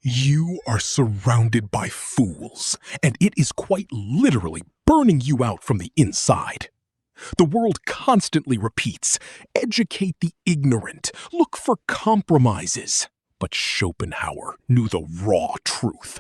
You are surrounded by fools, and it is quite literally burning you out from the inside. The world constantly repeats, educate the ignorant, look for compromises. But Schopenhauer knew the raw truth.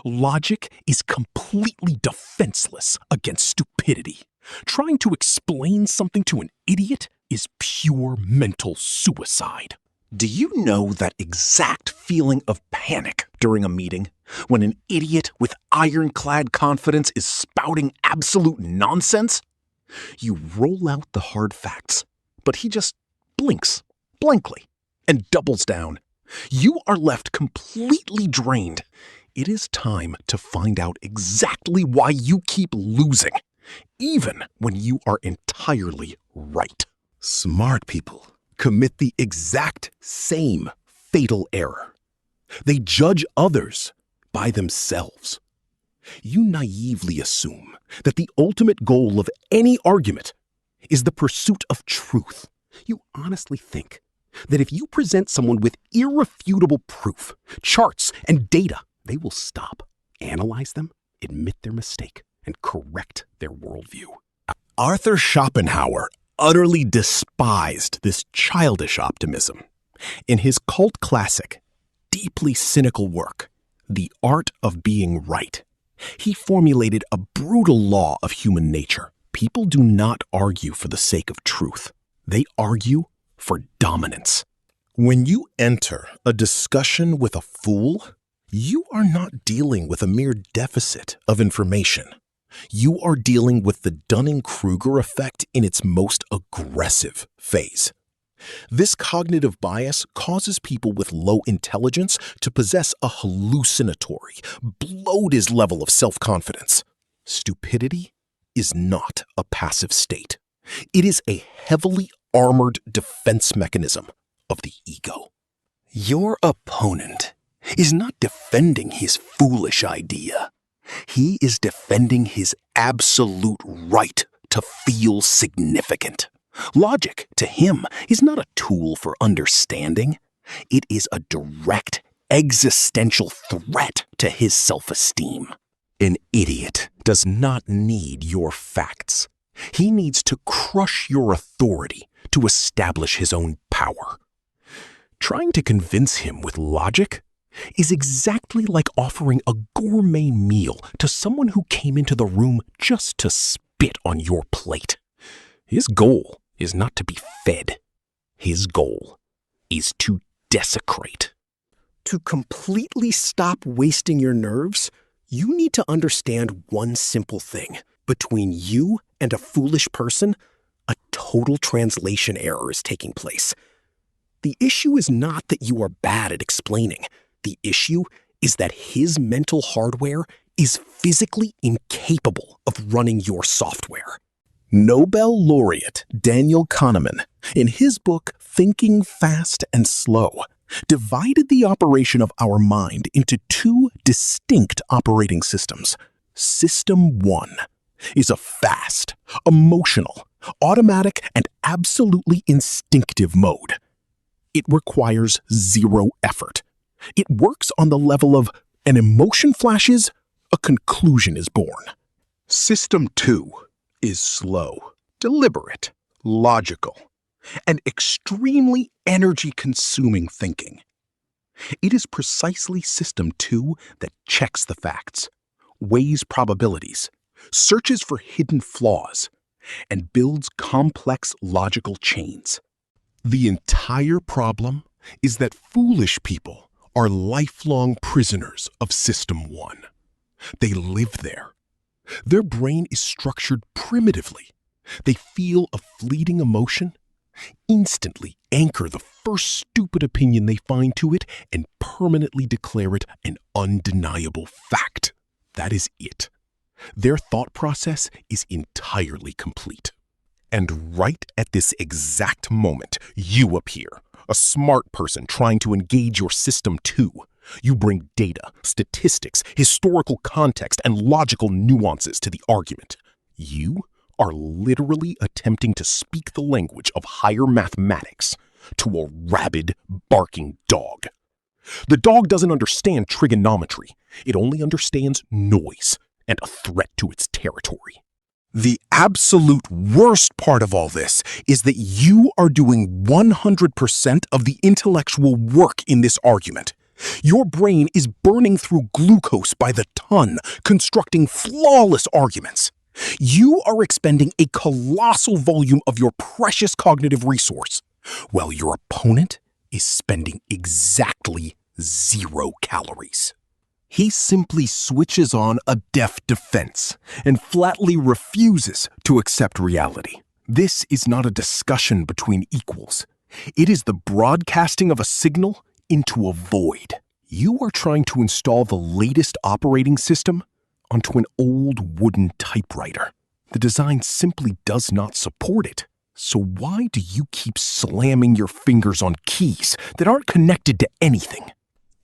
Logic is completely defenseless against stupidity. Trying to explain something to an idiot is pure mental suicide. Do you know that exact feeling of panic during a meeting when an idiot with ironclad confidence is spouting absolute nonsense? You roll out the hard facts, but he just blinks blankly and doubles down. You are left completely drained. It is time to find out exactly why you keep losing, even when you are entirely right. Smart people commit the exact same fatal error. They judge others by themselves. You naively assume that the ultimate goal of any argument is the pursuit of truth. You honestly think that if you present someone with irrefutable proof, charts, and data, they will stop, analyze them, admit their mistake, and correct their worldview. Arthur Schopenhauer utterly despised this childish optimism. In his cult classic, deeply cynical work, The Art of Being Right, he formulated a brutal law of human nature. People do not argue for the sake of truth. They argue for dominance. When you enter a discussion with a fool, you are not dealing with a mere deficit of information. You are dealing with the Dunning-Kruger effect in its most aggressive phase. This cognitive bias causes people with low intelligence to possess a hallucinatory, bloated level of self-confidence. Stupidity is not a passive state. It is a heavily armored defense mechanism of the ego. Your opponent is not defending his foolish idea. He is defending his absolute right to feel significant. Logic, to him, is not a tool for understanding. It is a direct, existential threat to his self-esteem. An idiot does not need your facts. He needs to crush your authority to establish his own power. Trying to convince him with logic is exactly like offering a gourmet meal to someone who came into the room just to spit on your plate. His goal is not to be fed. His goal is to desecrate. To completely stop wasting your nerves, you need to understand one simple thing. Between you and a foolish person, a total translation error is taking place. The issue is not that you are bad at explaining. The issue is that his mental hardware is physically incapable of running your software. Nobel laureate Daniel Kahneman, in his book Thinking Fast and Slow, divided the operation of our mind into two distinct operating systems. System 1 is a fast, emotional, automatic, and absolutely instinctive mode. It requires zero effort. It works on the level of an emotion flashes, a conclusion is born. System 2 is slow, deliberate, logical, and extremely energy-consuming thinking. It is precisely System 2 that checks the facts, weighs probabilities, searches for hidden flaws, and builds complex logical chains. The entire problem is that foolish people are lifelong prisoners of System 1. They live there. Their brain is structured primitively. They feel a fleeting emotion, instantly anchor the first stupid opinion they find to it, and permanently declare it an undeniable fact. That is it. Their thought process is entirely complete. And right at this exact moment, you appear, a smart person trying to engage your System 2. You bring data, statistics, historical context, and logical nuances to the argument. You are literally attempting to speak the language of higher mathematics to a rabid, barking dog. The dog doesn't understand trigonometry. It only understands noise and a threat to its territory. The absolute worst part of all this is that you are doing 100% of the intellectual work in this argument. Your brain is burning through glucose by the ton, constructing flawless arguments. You are expending a colossal volume of your precious cognitive resource, while your opponent is spending exactly 0 calories. He simply switches on a deaf defense and flatly refuses to accept reality. This is not a discussion between equals. It is the broadcasting of a signal into a void. You are trying to install the latest operating system onto an old wooden typewriter. The design simply does not support it. So why do you keep slamming your fingers on keys that aren't connected to anything?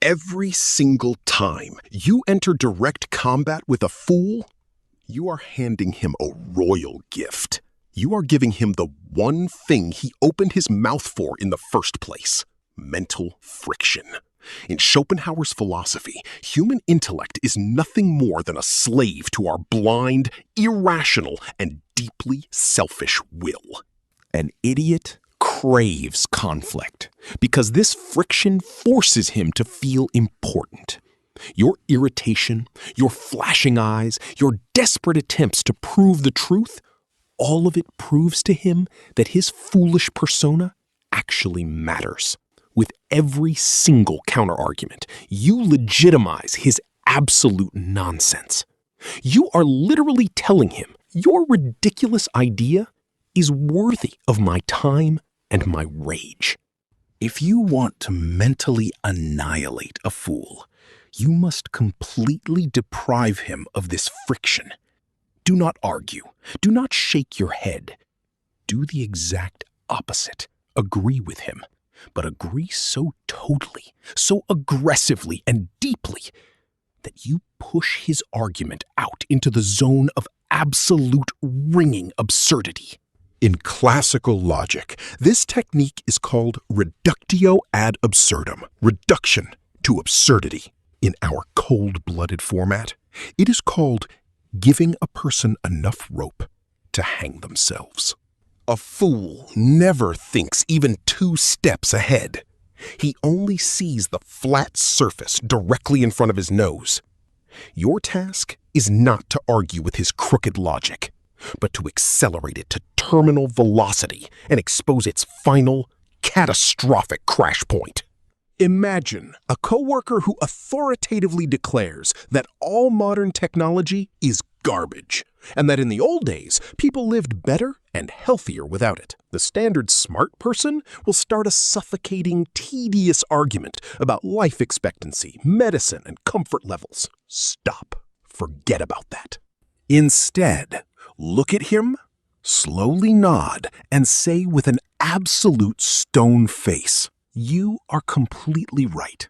Every single time you enter direct combat with a fool, you are handing him a royal gift. You are giving him the one thing he opened his mouth for in the first place: mental friction. In Schopenhauer's philosophy, human intellect is nothing more than a slave to our blind, irrational, and deeply selfish will. An idiot craves conflict because this friction forces him to feel important. Your irritation, your flashing eyes, your desperate attempts to prove the truth, all of it proves to him that his foolish persona actually matters. With every single counterargument, you legitimize his absolute nonsense. You are literally telling him your ridiculous idea is worthy of my time and my rage. If you want to mentally annihilate a fool, you must completely deprive him of this friction. Do not argue. Do not shake your head. Do the exact opposite. Agree with him, but agree so totally, so aggressively and deeply that you push his argument out into the zone of absolute ringing absurdity. In classical logic, this technique is called reductio ad absurdum, reduction to absurdity. In our cold-blooded format, it is called giving a person enough rope to hang themselves. A fool never thinks even 2 steps ahead. He only sees the flat surface directly in front of his nose. Your task is not to argue with his crooked logic, but to accelerate it to terminal velocity and expose its final, catastrophic crash point. Imagine a coworker who authoritatively declares that all modern technology is garbage, and that in the old days, people lived better and healthier without it. The standard smart person will start a suffocating, tedious argument about life expectancy, medicine, and comfort levels. Stop. Forget about that. Instead, look at him, slowly nod, and say with an absolute stone face, "You are completely right.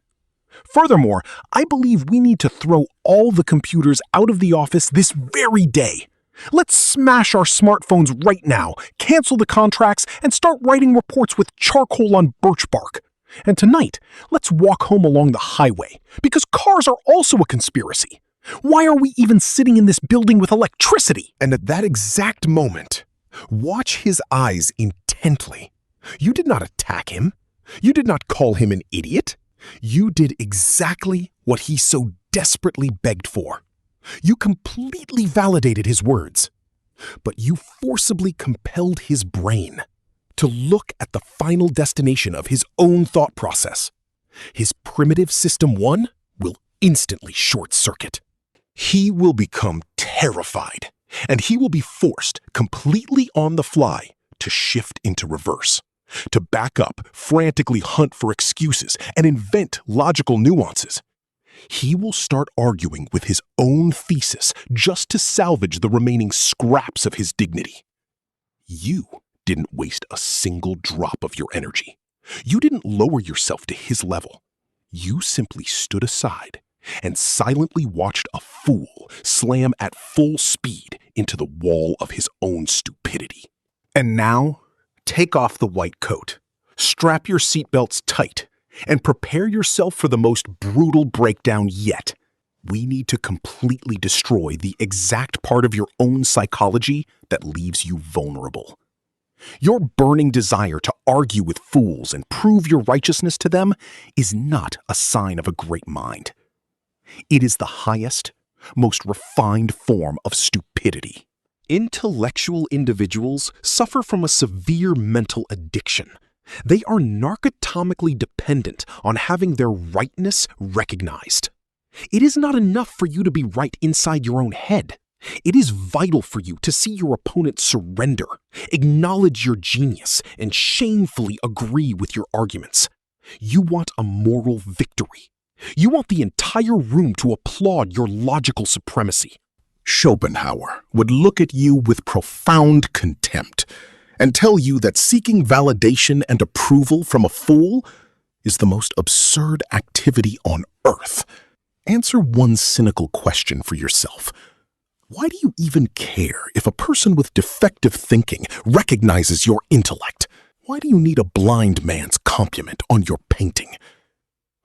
Furthermore, I believe we need to throw all the computers out of the office this very day. Let's smash our smartphones right now, cancel the contracts, and start writing reports with charcoal on birch bark. And tonight, let's walk home along the highway, because cars are also a conspiracy. Why are we even sitting in this building with electricity?" And at that exact moment, watch his eyes intently. You did not attack him. You did not call him an idiot. You did exactly what he so desperately begged for. You completely validated his words, but you forcibly compelled his brain to look at the final destination of his own thought process. His primitive system 1 will instantly short-circuit. He will become terrified, and he will be forced completely on the fly to shift into reverse, to back up, frantically hunt for excuses, and invent logical nuances. He will start arguing with his own thesis just to salvage the remaining scraps of his dignity. You didn't waste a single drop of your energy. You didn't lower yourself to his level. You simply stood aside and silently watched a fool slam at full speed into the wall of his own stupidity. And now, take off the white coat, strap your seatbelts tight, And prepare yourself for the most brutal breakdown yet. We need to completely destroy the exact part of your own psychology that leaves you vulnerable. Your burning desire to argue with fools and prove your righteousness to them is not a sign of a great mind. It is the highest, most refined form of stupidity. Intellectual individuals suffer from a severe mental addiction. They are narcotomically dependent on having their rightness recognized. It is not enough for you to be right inside your own head. It is vital for you to see your opponent surrender, acknowledge your genius, and shamefully agree with your arguments. You want a moral victory. You want the entire room to applaud your logical supremacy. Schopenhauer would look at you with profound contempt and tell you that seeking validation and approval from a fool is the most absurd activity on earth. Answer one cynical question for yourself. Why do you even care if a person with defective thinking recognizes your intellect? Why do you need a blind man's compliment on your painting?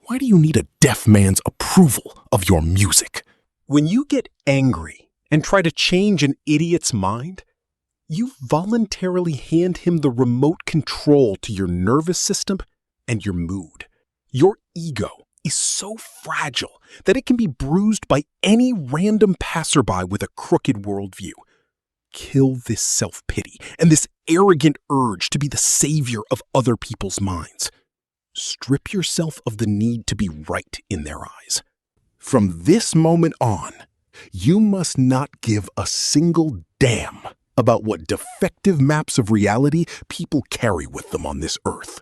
Why do you need a deaf man's approval of your music? When you get angry and try to change an idiot's mind, you voluntarily hand him the remote control to your nervous system and your mood. Your ego is so fragile that it can be bruised by any random passerby with a crooked worldview. Kill this self-pity and this arrogant urge to be the savior of other people's minds. Strip yourself of the need to be right in their eyes. From this moment on, you must not give a single damn about what defective maps of reality people carry with them on this earth.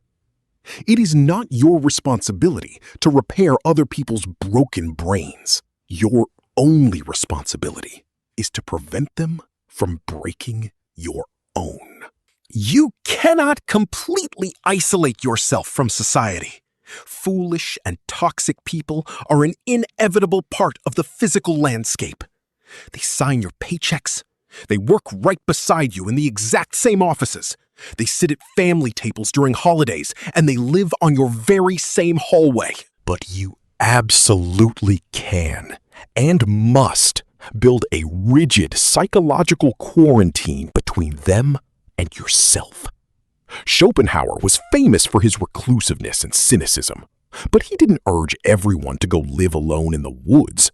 It is not your responsibility to repair other people's broken brains. Your only responsibility is to prevent them from breaking your own. You cannot completely isolate yourself from society. Foolish and toxic people are an inevitable part of the physical landscape. They sign your paychecks. They work right beside you in the exact same offices. They sit at family tables during holidays, and they live on your very same hallway. But you absolutely can and must build a rigid psychological quarantine between them and yourself. Schopenhauer was famous for his reclusiveness and cynicism, but he didn't urge everyone to go live alone in the woods.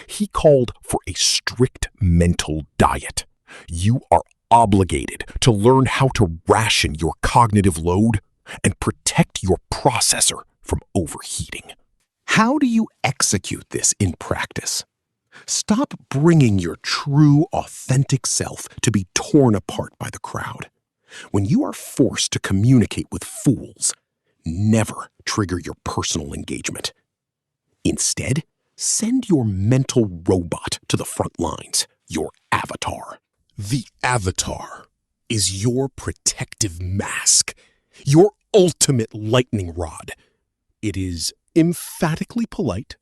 He called for a strict mental diet. You are obligated to learn how to ration your cognitive load and protect your processor from overheating. How do you execute this in practice? Stop bringing your true, authentic self to be torn apart by the crowd. When you are forced to communicate with fools, never trigger your personal engagement. Instead, send your mental robot to the front lines, your avatar. The avatar is your protective mask, your ultimate lightning rod. It is emphatically polite,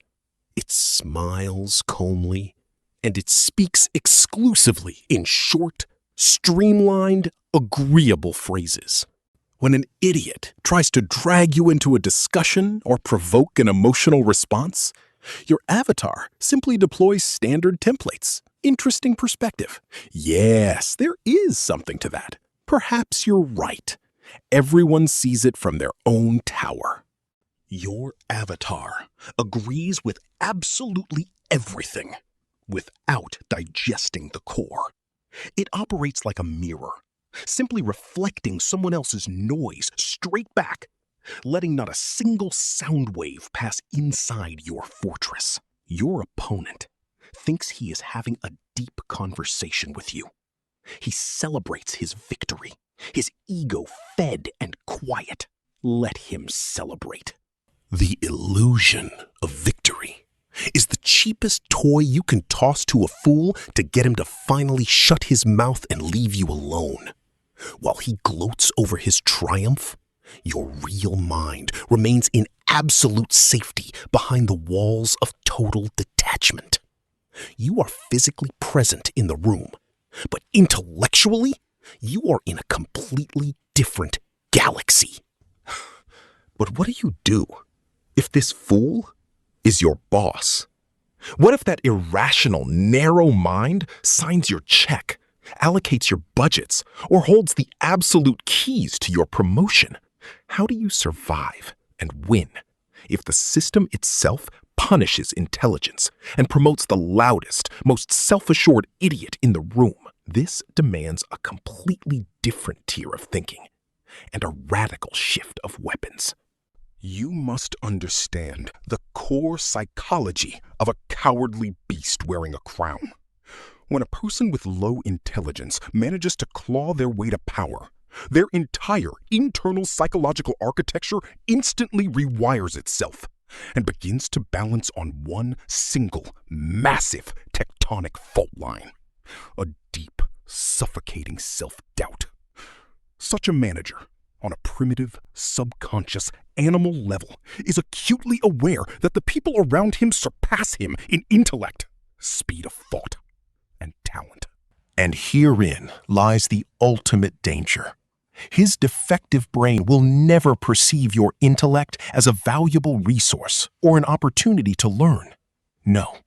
it smiles calmly, and it speaks exclusively in short, streamlined, agreeable phrases. When an idiot tries to drag you into a discussion or provoke an emotional response, your avatar simply deploys standard templates. Interesting perspective. Yes, there is something to that. Perhaps you're right. Everyone sees it from their own tower. Your avatar agrees with absolutely everything without digesting the core. It operates like a mirror, simply reflecting someone else's noise straight back, letting not a single sound wave pass inside your fortress. Your opponent thinks he is having a deep conversation with you. He celebrates his victory, his ego fed and quiet. Let him celebrate. The illusion of victory is the cheapest toy you can toss to a fool to get him to finally shut his mouth and leave you alone. While he gloats over his triumph, your real mind remains in absolute safety behind the walls of total detachment. You are physically present in the room, but intellectually, you are in a completely different galaxy. But what do? If this fool is your boss, what if that irrational, narrow mind signs your check, allocates your budgets, or holds the absolute keys to your promotion? How do you survive and win if the system itself punishes intelligence and promotes the loudest, most self-assured idiot in the room? This demands a completely different tier of thinking and a radical shift of weapons. You must understand the core psychology of a cowardly beast wearing a crown. When a person with low intelligence manages to claw their way to power, their entire internal psychological architecture instantly rewires itself and begins to balance on one single, massive tectonic fault line: a deep, suffocating self-doubt. Such a manager, on a primitive, subconscious, animal level, is acutely aware that the people around him surpass him in intellect, speed of thought, and talent. And herein lies the ultimate danger. His defective brain will never perceive your intellect as a valuable resource or an opportunity to learn. No,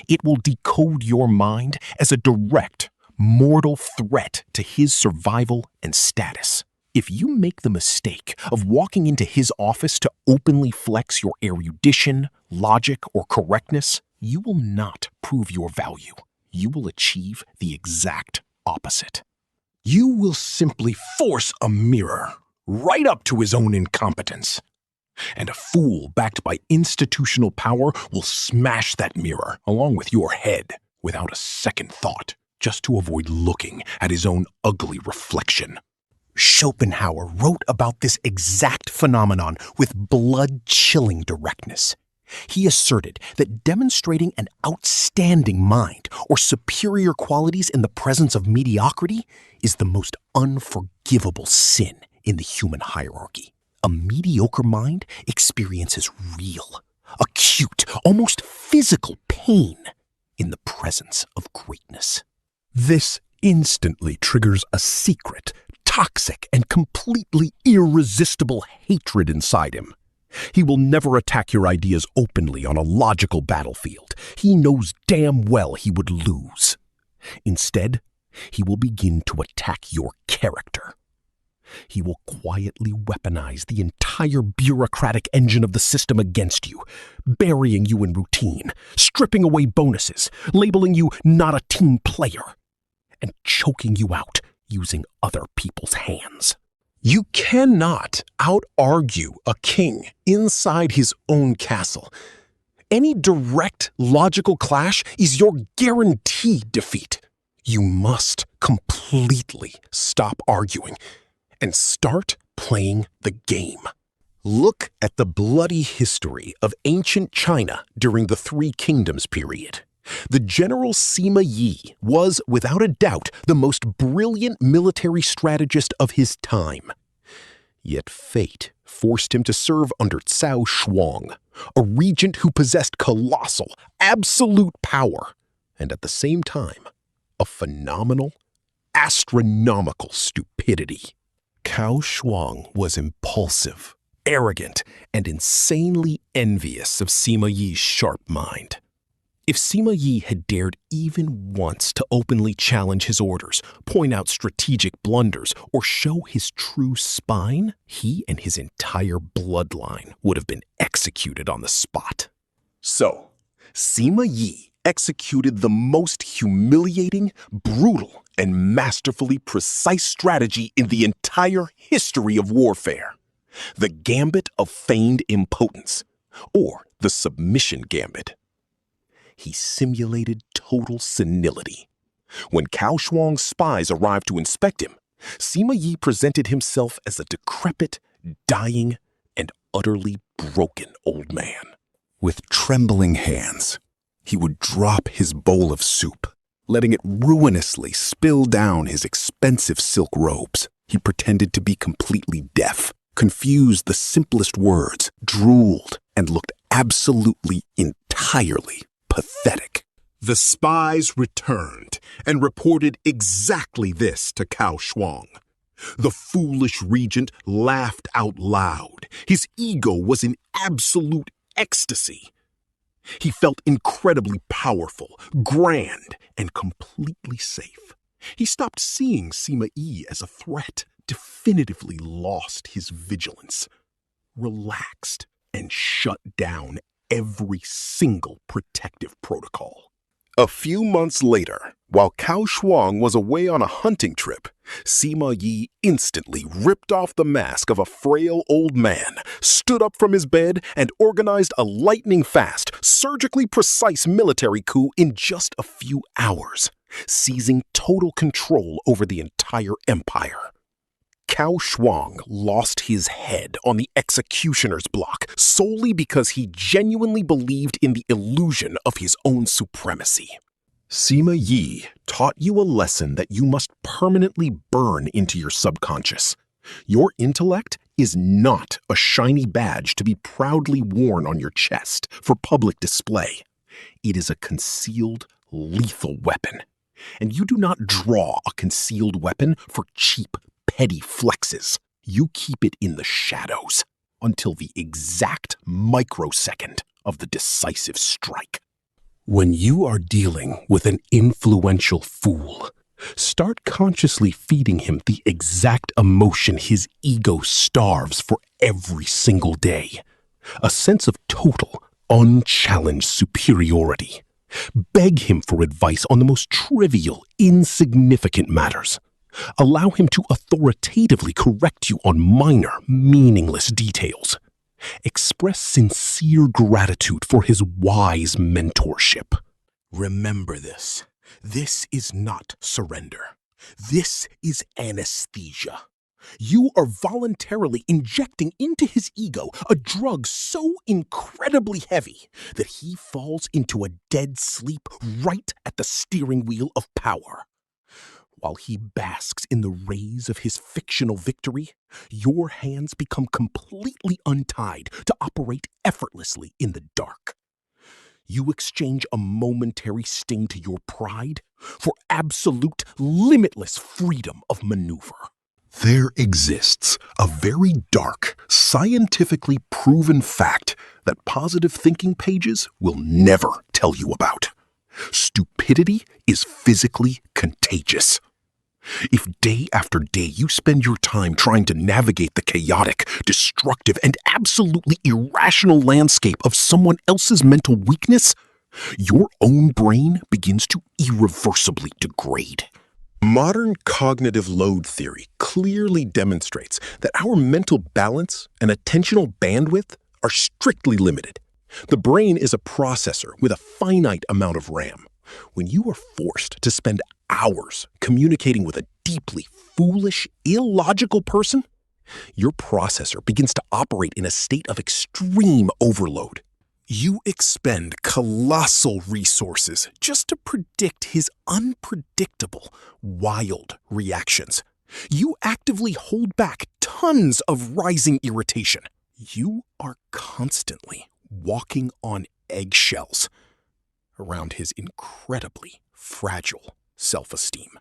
it will decode your mind as a direct, mortal threat to his survival and status. If you make the mistake of walking into his office to openly flex your erudition, logic, or correctness, you will not prove your value. You will achieve the exact opposite. You will simply force a mirror right up to his own incompetence. And a fool backed by institutional power will smash that mirror along with your head without a second thought, just to avoid looking at his own ugly reflection. Schopenhauer wrote about this exact phenomenon with blood-chilling directness. He asserted that demonstrating an outstanding mind or superior qualities in the presence of mediocrity is the most unforgivable sin in the human hierarchy. A mediocre mind experiences real, acute, almost physical pain in the presence of greatness. This instantly triggers a secret, toxic, and completely irresistible hatred inside him. He will never attack your ideas openly on a logical battlefield. He knows damn well he would lose. Instead, he will begin to attack your character. He will quietly weaponize the entire bureaucratic engine of the system against you, burying you in routine, stripping away bonuses, labeling you not a team player, and choking you out using other people's hands. You cannot out-argue a king inside his own castle. Any direct logical clash is your guaranteed defeat. You must completely stop arguing and start playing the game. Look at the bloody history of ancient China during the Three Kingdoms period. The General Sima Yi was, without a doubt, the most brilliant military strategist of his time. Yet fate forced him to serve under Cao Shuang, a regent who possessed colossal, absolute power, and at the same time, a phenomenal, astronomical stupidity. Cao Shuang was impulsive, arrogant, and insanely envious of Sima Yi's sharp mind. If Sima Yi had dared even once to openly challenge his orders, point out strategic blunders, or show his true spine, he and his entire bloodline would have been executed on the spot. So, Sima Yi executed the most humiliating, brutal, and masterfully precise strategy in the entire history of warfare: the Gambit of Feigned Impotence, or the Submission Gambit. He simulated total senility. When Cao Shuang's spies arrived to inspect him, Sima Yi presented himself as a decrepit, dying, and utterly broken old man. With trembling hands, he would drop his bowl of soup, letting it ruinously spill down his expensive silk robes. He pretended to be completely deaf, confused the simplest words, drooled, and looked absolutely, entirely pathetic. The spies returned and reported exactly this to Cao Shuang. The foolish regent laughed out loud. His ego was in absolute ecstasy. He felt incredibly powerful, grand, and completely safe. He stopped seeing Sima Yi as a threat, definitively lost his vigilance, relaxed, and shut down every single protective protocol. A few months later, while Cao Shuang was away on a hunting trip, Sima Yi instantly ripped off the mask of a frail old man, stood up from his bed, and organized a lightning-fast, surgically precise military coup in just a few hours, seizing total control over the entire empire. Cao Shuang lost his head on the executioner's block solely because he genuinely believed in the illusion of his own supremacy. Sima Yi taught you a lesson that you must permanently burn into your subconscious. Your intellect is not a shiny badge to be proudly worn on your chest for public display. It is a concealed, lethal weapon. And you do not draw a concealed weapon for cheap, petty flexes. You keep it in the shadows until the exact microsecond of the decisive strike. When you are dealing with an influential fool, start consciously feeding him the exact emotion his ego starves for every single day. A sense of total, unchallenged superiority. Beg him for advice on the most trivial, insignificant matters. Allow him to authoritatively correct you on minor, meaningless details. Express sincere gratitude for his wise mentorship. Remember this. This is not surrender. This is anesthesia. You are voluntarily injecting into his ego a drug so incredibly heavy that he falls into a dead sleep right at the steering wheel of power. While he basks in the rays of his fictional victory, your hands become completely untied to operate effortlessly in the dark. You exchange a momentary sting to your pride for absolute, limitless freedom of maneuver. There exists a very dark, scientifically proven fact that positive thinking pages will never tell you about. Stupidity is physically contagious. If day after day you spend your time trying to navigate the chaotic, destructive, and absolutely irrational landscape of someone else's mental weakness, your own brain begins to irreversibly degrade. Modern cognitive load theory clearly demonstrates that our mental balance and attentional bandwidth are strictly limited. The brain is a processor with a finite amount of RAM. When you are forced to spend hours communicating with a deeply foolish, illogical person, your processor begins to operate in a state of extreme overload. You expend colossal resources just to predict his unpredictable, wild reactions. You actively hold back tons of rising irritation. You are constantly walking on eggshells around his incredibly fragile self-esteem.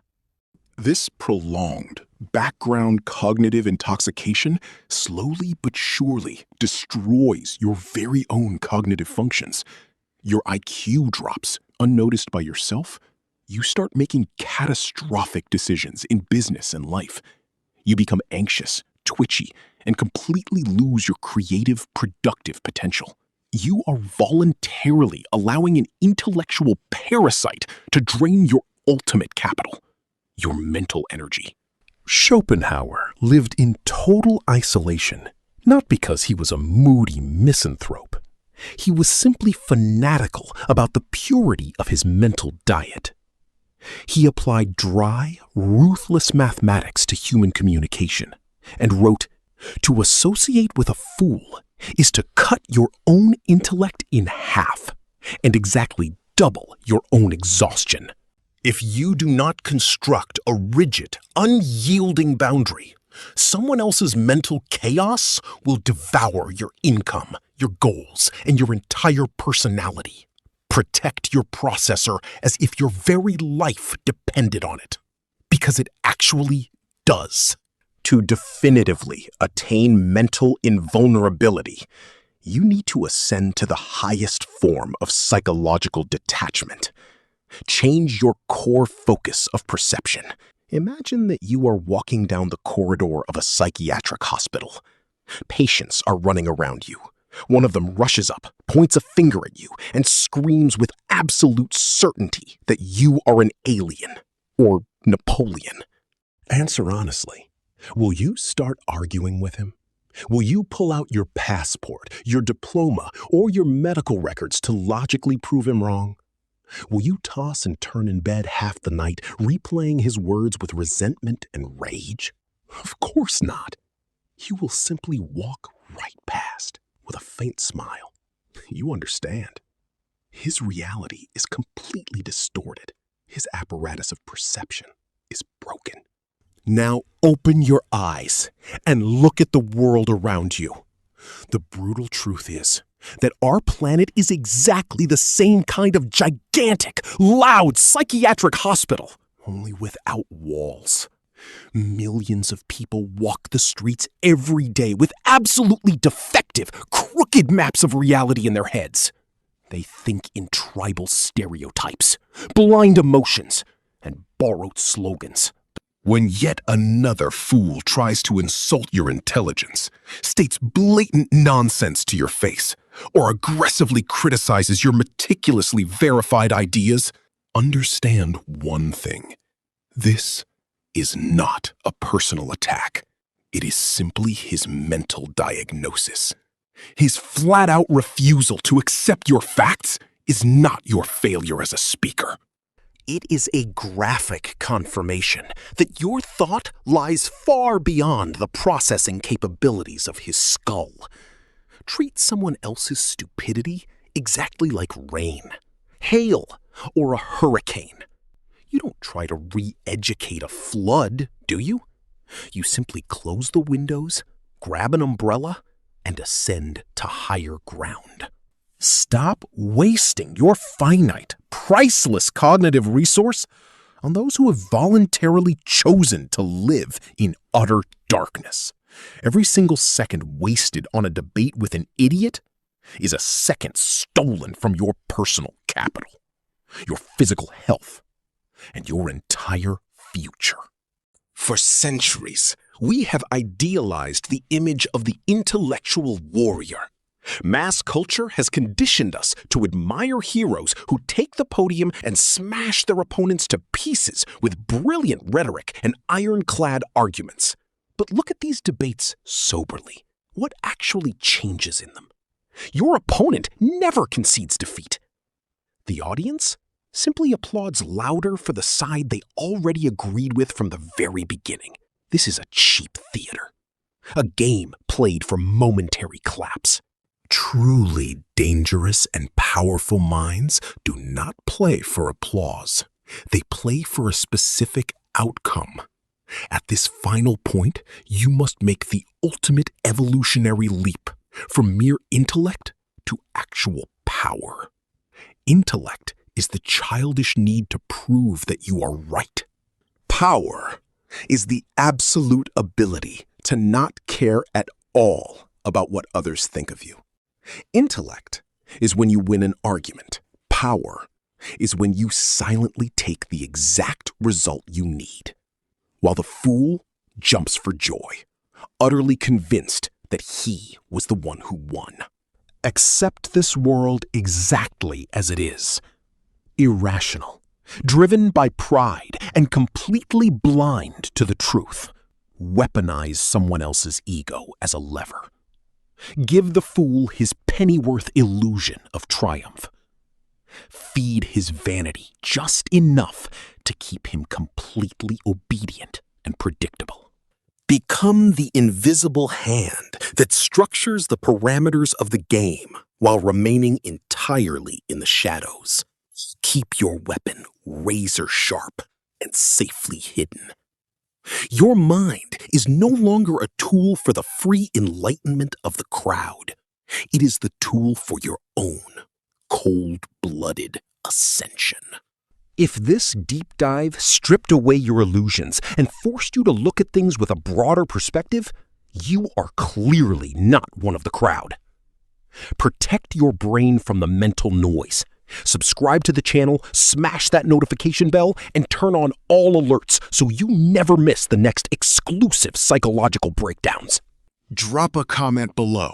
This prolonged, background cognitive intoxication slowly but surely destroys your very own cognitive functions. Your IQ drops unnoticed by yourself. You start making catastrophic decisions in business and life. You become anxious, twitchy, and completely lose your creative, productive potential. You are voluntarily allowing an intellectual parasite to drain your ultimate capital, your mental energy. Schopenhauer lived in total isolation, not because he was a moody misanthrope. He was simply fanatical about the purity of his mental diet. He applied dry, ruthless mathematics to human communication and wrote, "To associate with a fool is to cut your own intellect in half and exactly double your own exhaustion. If you do not construct a rigid, unyielding boundary, someone else's mental chaos will devour your income, your goals, and your entire personality. Protect your processor as if your very life depended on it, because it actually does." To definitively attain mental invulnerability, You need to ascend to the highest form of psychological detachment. Change your core focus of perception. Imagine that you are walking down the corridor of a psychiatric hospital. Patients are running around you. One of them rushes up, points a finger at you, and screams with absolute certainty that you are an alien or Napoleon. Answer honestly. Will you start arguing with him? Will you pull out your passport, your diploma, or your medical records to logically prove him wrong? Will you toss and turn in bed half the night, replaying his words with resentment and rage? Of course not. You will simply walk right past with a faint smile. You understand. His reality is completely distorted. His apparatus of perception is broken. Now open your eyes and look at the world around you. The brutal truth is that our planet is exactly the same kind of gigantic, loud psychiatric hospital, only without walls. Millions of people walk the streets every day with absolutely defective, crooked maps of reality in their heads. They think in tribal stereotypes, blind emotions, and borrowed slogans. When yet another fool tries to insult your intelligence, states blatant nonsense to your face, or aggressively criticizes your meticulously verified ideas, understand one thing. This is not a personal attack. It is simply his mental diagnosis. His flat-out refusal to accept your facts is not your failure as a speaker. It is a graphic confirmation that your thought lies far beyond the processing capabilities of his skull. Treat someone else's stupidity exactly like rain, hail, or a hurricane. You don't try to re-educate a flood, do you? You simply close the windows, grab an umbrella, and ascend to higher ground. Stop wasting your finite, priceless cognitive resource on those who have voluntarily chosen to live in utter darkness. Every single second wasted on a debate with an idiot is a second stolen from your personal capital, your physical health, and your entire future. For centuries, we have idealized the image of the intellectual warrior. Mass culture has conditioned us to admire heroes who take the podium and smash their opponents to pieces with brilliant rhetoric and ironclad arguments. But look at these debates soberly. What actually changes in them? Your opponent never concedes defeat. The audience simply applauds louder for the side they already agreed with from the very beginning. This is a cheap theater, a game played for momentary claps. Truly dangerous and powerful minds do not play for applause. They play for a specific outcome. At this final point, you must make the ultimate evolutionary leap from mere intellect to actual power. Intellect is the childish need to prove that you are right. Power is the absolute ability to not care at all about what others think of you. Intellect is when you win an argument. Power is when you silently take the exact result you need, while the fool jumps for joy, utterly convinced that he was the one who won. Accept this world exactly as it is. Irrational, driven by pride, and completely blind to the truth. Weaponize someone else's ego as a lever. Give the fool his pennyworth illusion of triumph. Feed his vanity just enough to keep him completely obedient and predictable. Become the invisible hand that structures the parameters of the game while remaining entirely in the shadows. Keep your weapon razor sharp and safely hidden. Your mind is no longer a tool for the free enlightenment of the crowd. It is the tool for your own cold-blooded ascension. If this deep dive stripped away your illusions and forced you to look at things with a broader perspective, you are clearly not one of the crowd. Protect your brain from the mental noise. Subscribe to the channel, smash that notification bell, and turn on all alerts so you never miss the next exclusive psychological breakdowns. Drop a comment below.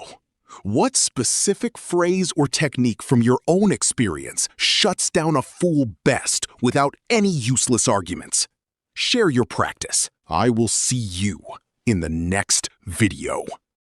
What specific phrase or technique from your own experience shuts down a fool best without any useless arguments? Share your practice. I will see you in the next video.